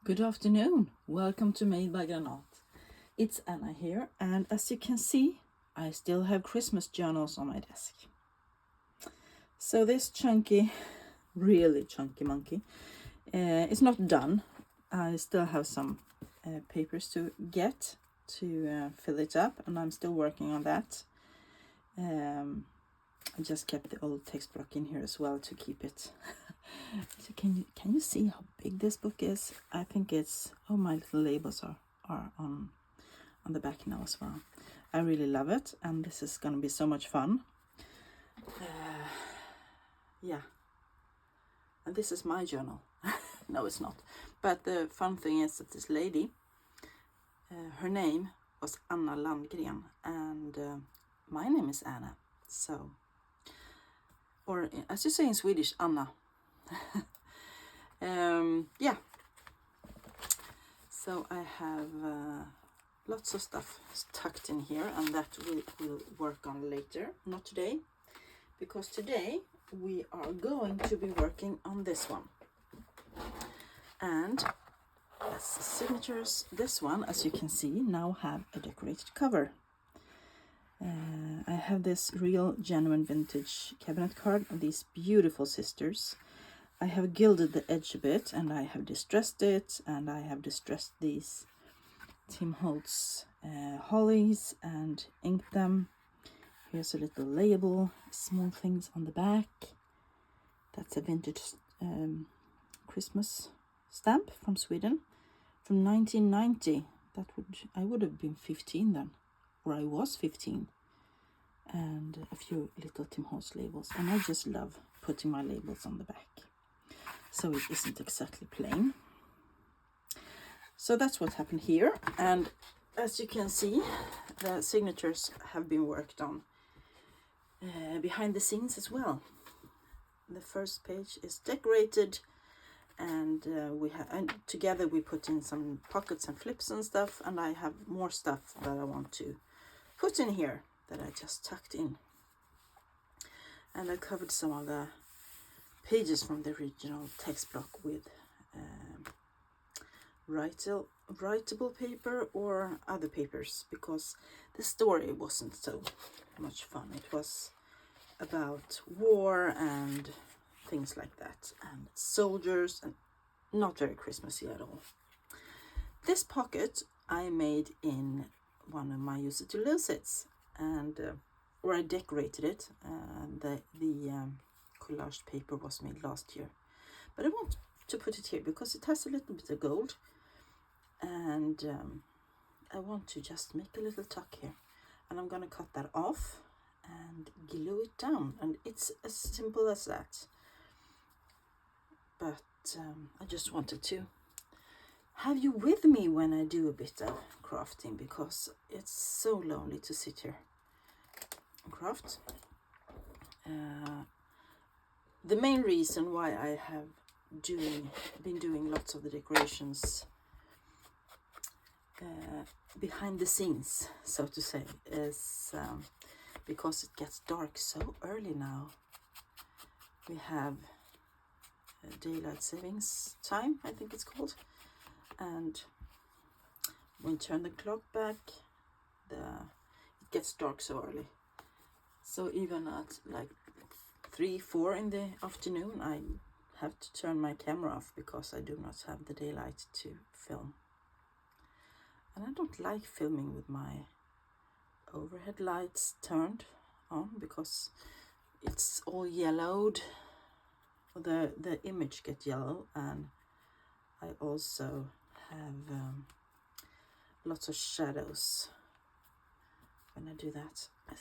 Good afternoon. Welcome to Made by Granat. It's Anna here, and as you can see, I still have Christmas journals on my desk. So this chunky, really chunky monkey is not done. I still have some papers to get to fill it up, and I'm still working on that. I just kept the old textbook in here as well to keep it. So can you see how big this book is? I think it's, oh, my little labels are on the back now as well. I really love it, and this is going to be so much fun. Yeah, and this is my journal. No, it's not. But the fun thing is that this lady, her name was Anna Landgren, and my name is Anna. So, or as you say in Swedish, Anna. Yeah. So I have lots of stuff tucked in here, and that we'll work on later, not today, because today we are going to be working on this one. And as the signatures, this one, as you can see, now have a decorated cover. I have this real genuine vintage cabinet card of these beautiful sisters. I have gilded the edge a bit, and I have distressed it, and I have distressed these Tim Holtz hollies and inked them. Here's a little label, small things on the back. That's a vintage Christmas stamp from Sweden from 1990. I would have been 15 then, or I was 15. And a few little Tim Holtz labels, and I just love putting my labels on the back, so it isn't exactly plain. So that's what happened here, and as you can see, the signatures have been worked on behind the scenes as well. The first page is decorated, and together we put in some pockets and flips and stuff, and I have more stuff that I want to put in here that I just tucked in. And I covered some of the pages from the original text block with writable paper or other papers, because the story wasn't so much fun. It was about war and things like that, and soldiers, and not very Christmassy at all. This pocket I made in one of my Use It to Lose It's, and or I decorated it. The collaged paper was made last year, but I want to put it here because it has a little bit of gold, and I want to just make a little tuck here, and I'm gonna cut that off and glue it down, and it's as simple as that. But I just wanted to have you with me when I do a bit of crafting, because it's so lonely to sit here and craft. The main reason why I have been doing lots of the decorations behind the scenes, so to say, is because it gets dark so early now. We have daylight savings time, I think it's called, and when you turn the clock back, it gets dark so early. So even at like 3-4 in the afternoon, I have to turn my camera off because I do not have the daylight to film. And I don't like filming with my overhead lights turned on because it's all yellowed. The image gets yellow, and I also have lots of shadows when I do that. I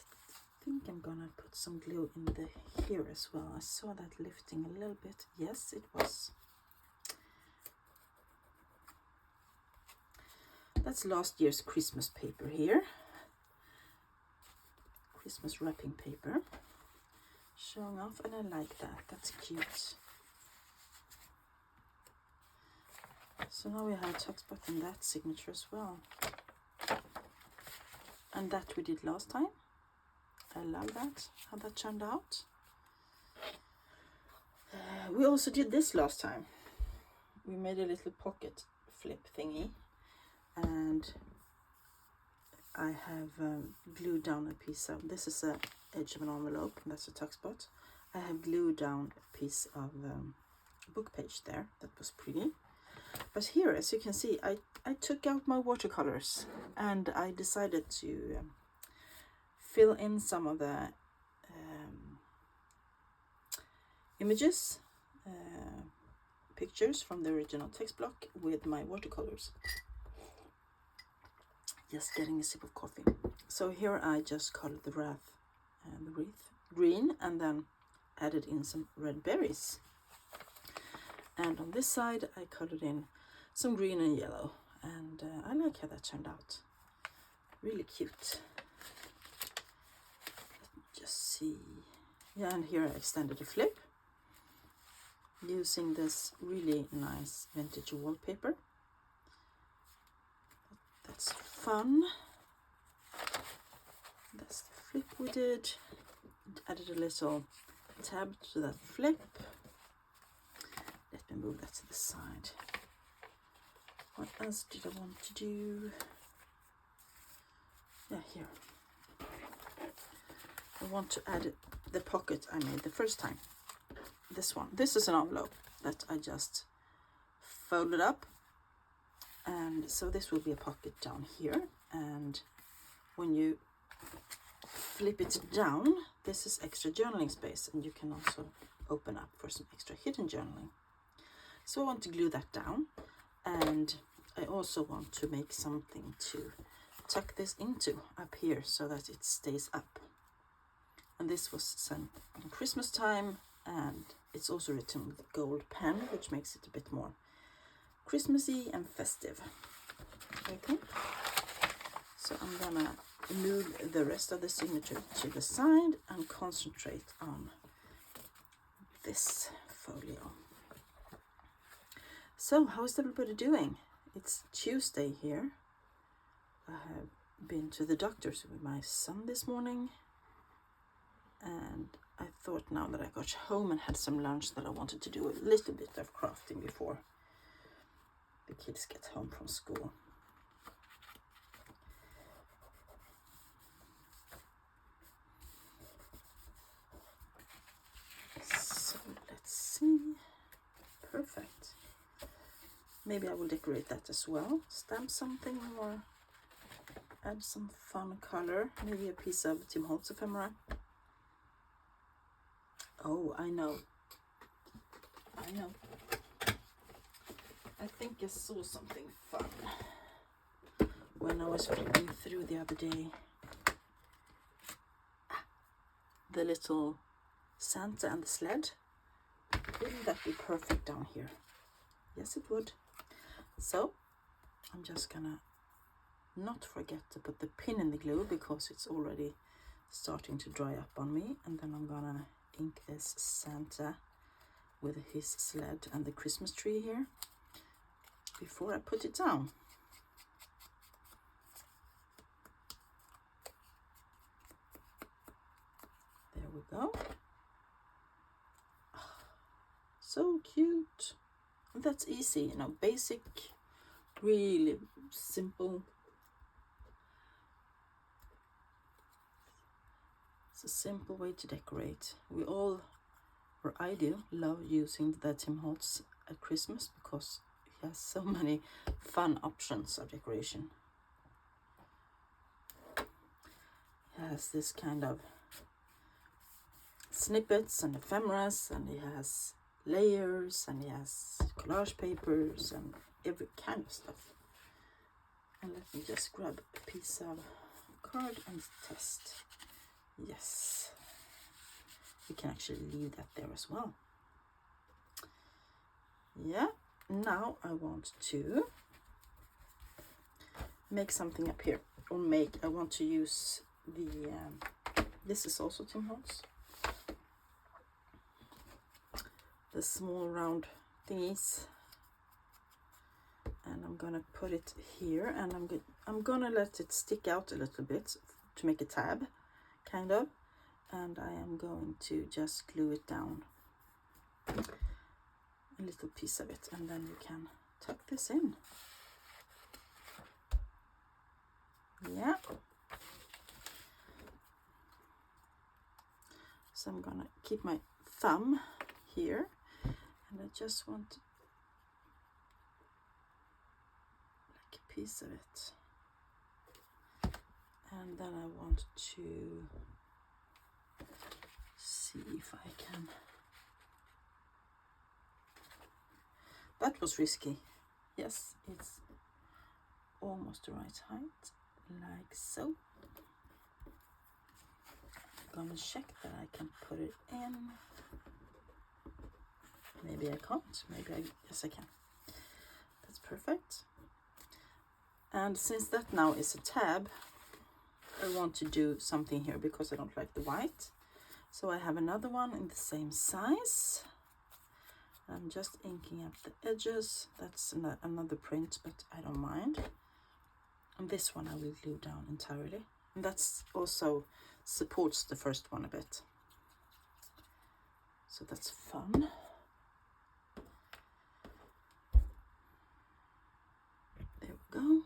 think I'm gonna put some glue in here as well. I saw that lifting a little bit. Yes, it was. That's last year's Christmas paper here. Christmas wrapping paper. Showing off, and I like that. That's cute. So now we have a text spot in that signature as well. And that we did last time. I love that, how that turned out. We also did this last time. We made a little pocket flip thingy, and I have glued down a piece of, this is a edge of an envelope, and that's a tuck spot. I have glued down a piece of book page there. That was pretty. But here, as you can see, I took out my watercolors and I decided to fill in some of the images, pictures from the original text block with my watercolors. Just getting a sip of coffee. So here I just colored the wreath green, and then added in some red berries. And on this side I colored in some green and yellow, and I like how that turned out. Really cute. Let me just see. Yeah, and here I extended a flip using this really nice vintage wallpaper. That's fun. That's the flip we did. Added a little tab to that flip. Let me move that to the side. What else did I want to do? Yeah, here. I want to add the pocket I made the first time. This one. This is an envelope that I just folded up. And so this will be a pocket down here. And when you flip it down, this is extra journaling space, and you can also open up for some extra hidden journaling. So I want to glue that down, and I also want to make something to tuck this into up here so that it stays up. And this was sent in Christmas time, and it's also written with a gold pen, which makes it a bit more Christmassy and festive. Okay, so I'm gonna move the rest of the signature to the side and concentrate on this folio. So how is everybody doing? It's Tuesday here. I have been to the doctor's with my son this morning, and I thought now that I got home and had some lunch that I wanted to do a little bit of crafting before the kids get home from school. So let's see. Perfect. Maybe I will decorate that as well. Stamp something or add some fun color. Maybe a piece of Tim Holtz ephemera. Oh, I know. I think I saw something fun when I was flipping through the other day. The little Santa and the sled. Wouldn't that be perfect down here? Yes, it would. So I'm just gonna not forget to put the pin in the glue because it's already starting to dry up on me, and then I'm gonna ink this Santa with his sled and the Christmas tree here before I put it down. There we go. So cute. That's easy, you know, basic, really simple. It's a simple way to decorate. We all, or I do, love using the Tim Holtz at Christmas because it has so many fun options of decoration. It has this kind of snippets and ephemeras, and it has layers, and it has collage papers and every kind of stuff. And let me just grab a piece of card and test. Yes, we can actually leave that there as well. Yeah, now I want to make something up here, or I want to use the this is also Tim Holtz, the small round thingies, and I'm gonna put it here, and I'm gonna let it stick out a little bit to make a tab, kind of, and I am going to just glue it down, a little piece of it, and then you can tuck this in. Yeah. So I'm gonna keep my thumb here, and I just want like a piece of it. And then I want to see if I can. That was risky. Yes, it's almost the right height, like so. I'm gonna check that I can put it in. Maybe I can't, yes I can. That's perfect. And since that now is a tab, I want to do something here because I don't like the white. So I have another one in the same size. I'm just inking up the edges. That's another print, but I don't mind. And this one I will glue down entirely. And that's also supports the first one a bit. So that's fun. There we go.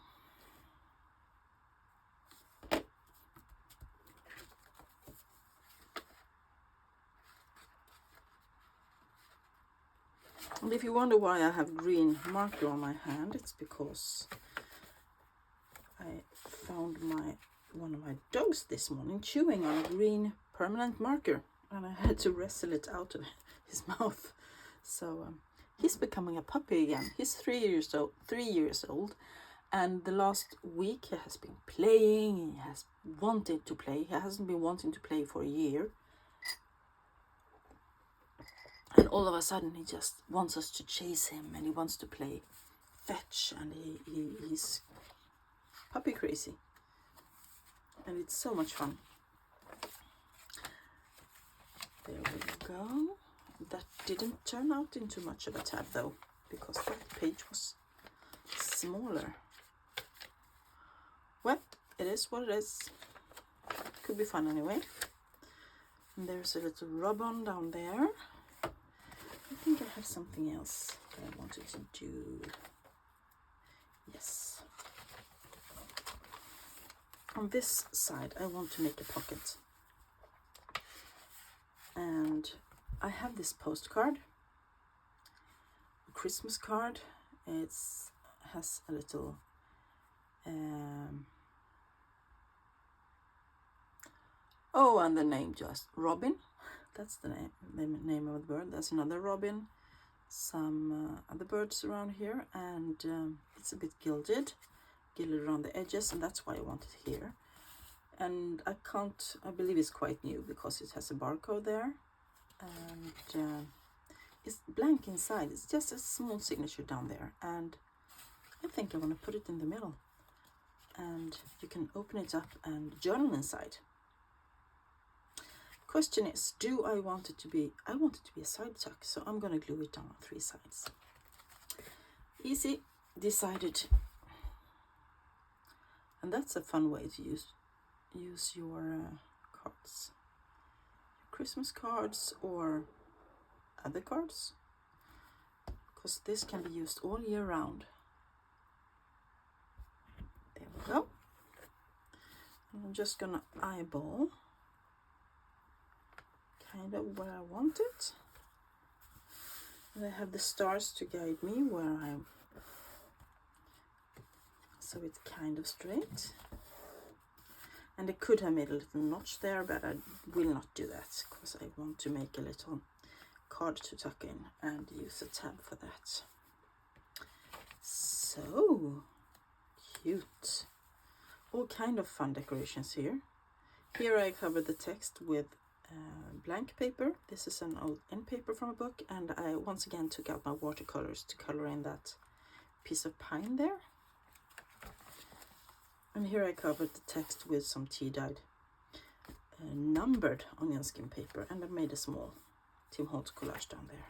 And if you wonder why I have green marker on my hand, it's because I found one of my dogs this morning chewing on a green permanent marker, and I had to wrestle it out of his mouth. So he's becoming a puppy again. He's 3 years old, and the last week he has been playing. He has wanted to play. He hasn't been wanting to play for a year. And all of a sudden he just wants us to chase him, and he wants to play fetch, and he's puppy crazy. And it's so much fun. There we go. That didn't turn out into much of a tab though, because that page was smaller. Well, it is what it is. Could be fun anyway. And there's a little rub-on down there. I think I have something else that I wanted to do. Yes. On this side, I want to make a pocket. And I have this postcard, a Christmas card. It has a little oh, and the name just Robin. That's the name of the bird. There's another robin, some other birds around here, and it's a bit gilded around the edges, and that's why I want it here. And I believe it's quite new because it has a barcode there, and it's blank inside. It's just a small signature down there, and I think I want to put it in the middle, and you can open it up and journal inside. Question is, do I want it to be, I want it to be a side tuck, so I'm going to glue it down on 3 sides. Easy, decided. And that's a fun way to use your cards. Christmas cards or other cards, because this can be used all year round. There we go. And I'm just going to eyeball kind of where I want it, and I have the stars to guide me so it's kind of straight. And I could have made a little notch there, but I will not do that because I want to make a little card to tuck in and use a tab for that. So cute. All kind of fun decorations here. Here I covered the text with blank paper. This is an old end paper from a book, and I once again took out my watercolors to color in that piece of pine there. And here I covered the text with some tea-dyed numbered onion skin paper, and I made a small Tim Holtz collage down there.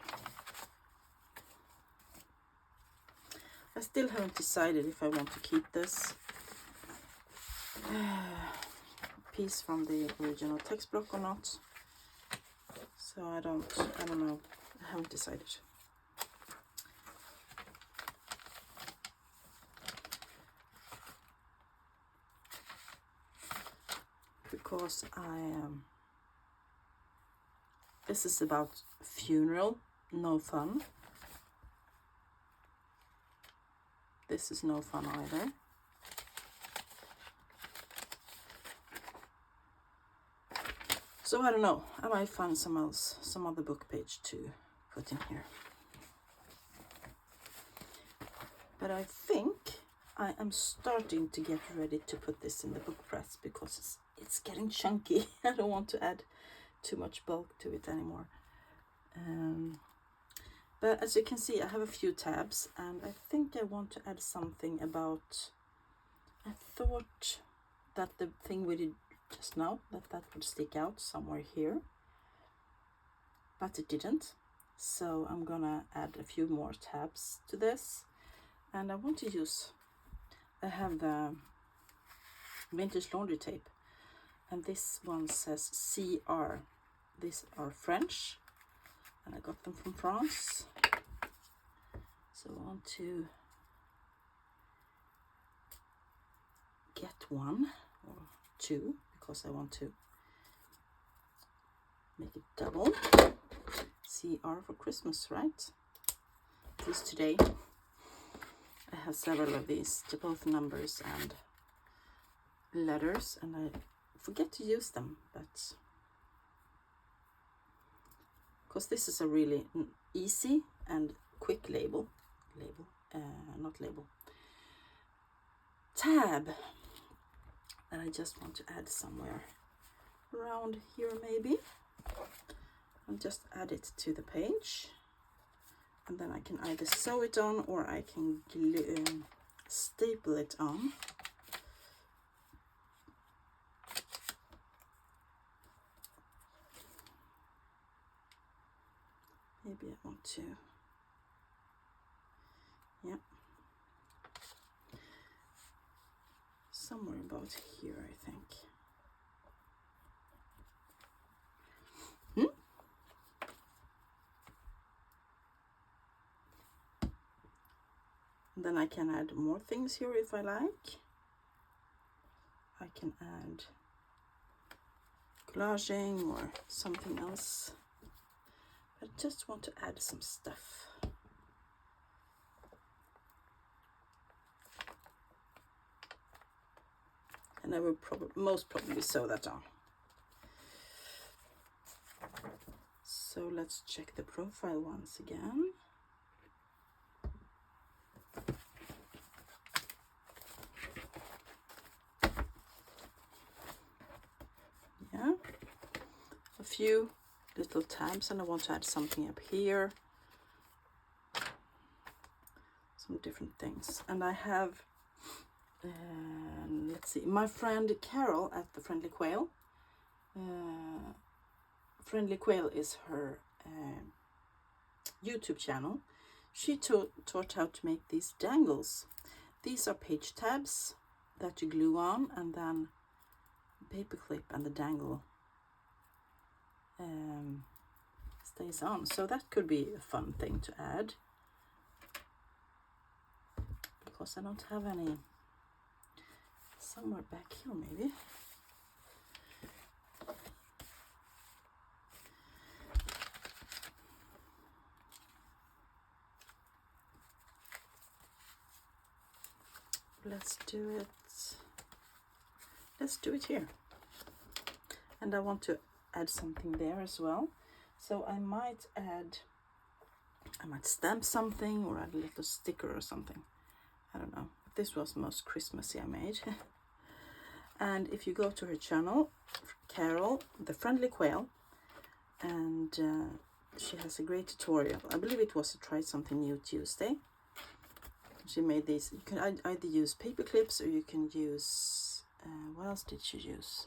I still haven't decided if I want to keep this piece from the original text block or not. So I don't know. I haven't decided. because this is about funeral, no fun. This is no fun either. So I don't know, I might find some other book page to put in here. But I think I am starting to get ready to put this in the book press because it's getting chunky. I don't want to add too much bulk to it anymore. But as you can see, I have a few tabs, and I think I want to add something about, I thought that the thing we did just now, that would stick out somewhere here, but it didn't. So I'm gonna add a few more tabs to this, and I want to use, I have the vintage laundry tape, and this one says CR. These are French, and I got them from France. So I want to get one or two because I want to make it double. CR for Christmas, right? At least today. I have several of these, both numbers and letters, and I forget to use them, but because this is a really easy and quick tab that I just want to add somewhere around here maybe. I'll just add it to the page, and then I can either sew it on or I can staple it on. Maybe I want to, yeah, somewhere about here, I think. And then I can add more things here if I like. I can add collaging or something else. I just want to add some stuff. And I will most probably sew that on. So let's check the profile once again. Yeah, a few little tabs, and I want to add something up here, some different things. And I have let's see, my friend Carol at the Friendly Quail. Friendly Quail is her YouTube channel. She taught how to make these dangles. These are page tabs that you glue on, and then paper clip, and the dangle stays on. So that could be a fun thing to add, because I don't have any. Somewhere back here maybe. Let's do it here. And I want to add something there as well. So I might stamp something or add a little sticker or something. I don't know. This was most Christmassy I made. And if you go to her channel, Carol, the Friendly Quail, and she has a great tutorial. I believe it was a Try Something New Tuesday. She made these. You can either use paper clips, or you can use, what else did she use?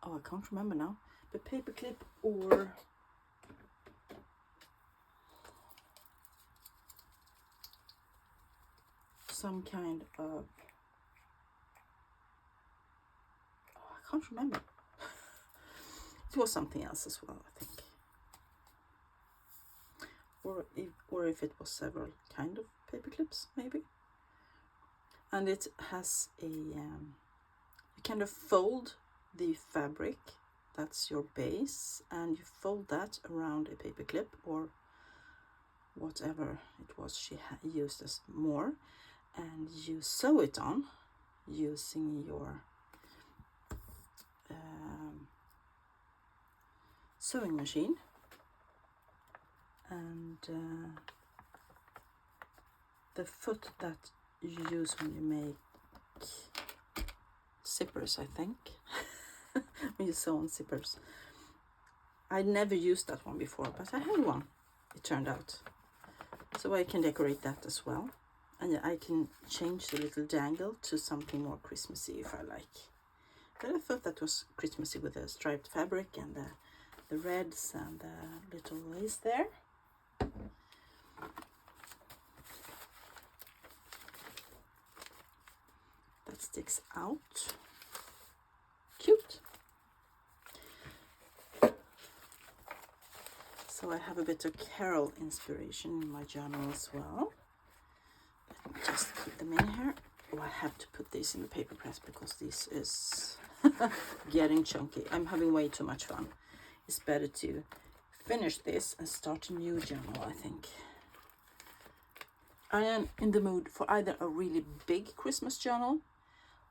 Oh, I can't remember now. But paper clip or some kind of, I can't remember. It was something else as well, I think. Or if it was several kind of paper clips, maybe. And it has a you kind of fold the fabric, that's your base, and you fold that around a paper clip or whatever it was she used as more, and you sew it on using your sewing machine. And the foot that you use when you make zippers, I think, when you sew on zippers. I never used that one before, but I had one, it turned out. So I can decorate that as well. And I can change the little dangle to something more Christmassy if I like. But I thought that was Christmassy with the striped fabric and the reds and the little lace there. That sticks out. Cute. So I have a bit of Carol inspiration in my journal as well. Let me just put them in here. Oh, I have to put these in the paper press because this is getting chunky. I'm having way too much fun. It's better to finish this and start a new journal, I think. I am in the mood for either a really big Christmas journal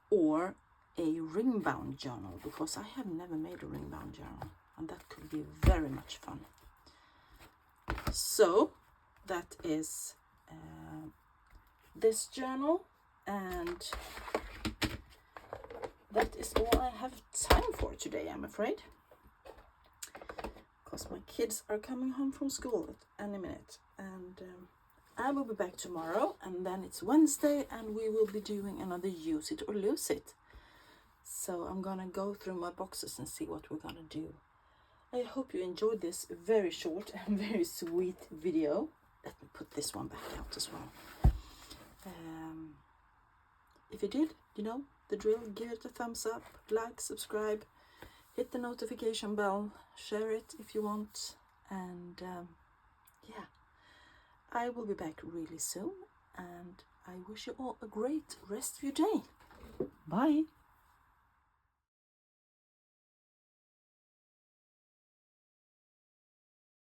or a ring-bound journal, because I have never made a ring-bound journal, and that could be very much fun. So that is this journal, and that is all I have time for today, I'm afraid, because my kids are coming home from school at any minute, and I will be back tomorrow, and then it's Wednesday, and we will be doing another use it or lose it. So I'm gonna go through my boxes and see what we're gonna do. I hope you enjoyed this very short and very sweet video. Let me put this one back out as well. If you did, you know the drill. Give it a thumbs up, like, subscribe, hit the notification bell, share it if you want, and yeah, I will be back really soon, and I wish you all a great rest of your day. Bye.